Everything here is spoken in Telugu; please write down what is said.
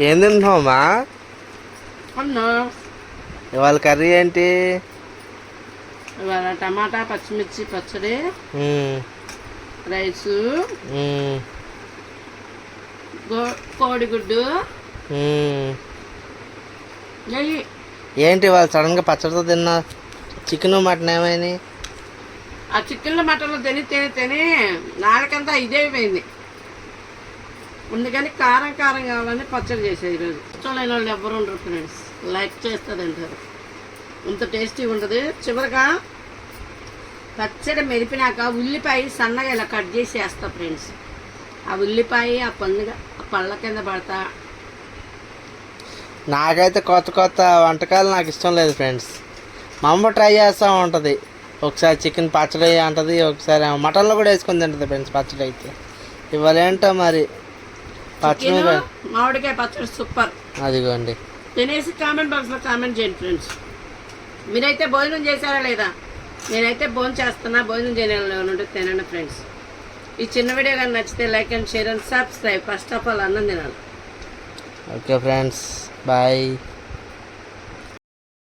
ఏం తింటున్నావమ్మా? అన్నా ఇవాళ కర్రీ ఏంటి? ఇవాళ టమాటా పచ్చిమిర్చి పచ్చడి, రైసు, కోడిగుడ్డు. ఏంటి ఇవాళ సడన్గా పచ్చడితో తిన్నా? చికెన్ మటన్ ఏమైంది? ఆ చికెన్లో మటన్లో తిని నాలుకంతా ఇదైపోయింది. అందుకని కారం కావాలని పచ్చడి చేసేది ఈరోజు. ఇష్టమైన వాళ్ళు ఎవరు ఉండరు ఫ్రెండ్స్, లైక్ చేస్తుంది అంటారు. అంత టేస్టీ ఉంటుంది. చివరిగా పచ్చడి మెరిపినాక ఉల్లిపాయ సన్నగా ఇలా కట్ చేసి వేస్తా ఫ్రెండ్స్. ఆ ఉల్లిపాయ ఆ పళ్ళ కింద పడతా. నాకైతే కొత్త కొత్త వంటకాలు నాకు ఇష్టం లేదు ఫ్రెండ్స్. మా అమ్మ ట్రై చేస్తూ ఉంటుంది. ఒకసారి చికెన్ పచ్చడి అంటుంది, ఒకసారి మటన్లో కూడా వేసుకొని తింటుంది ఫ్రెండ్స్ పచ్చడి. అయితే ఇవాళ ఏంటో మరి పచ్చడి, మామిడికాయ పచ్చడి సూపర్. అదిగోండి, తినేసి కామెంట్ బాక్స్లో కామెంట్ చేయండి ఫ్రెండ్స్. మీరైతే భోజనం చేశారా లేదా? నేనైతే భోజనం చేస్తున్నా. భోజనం చేయాలంటే తినండి ఫ్రెండ్స్. ఈ చిన్న వీడియో కానీ నచ్చితే like and share and subscribe. First of all అన్నం తినాలి. Okay friends, bye.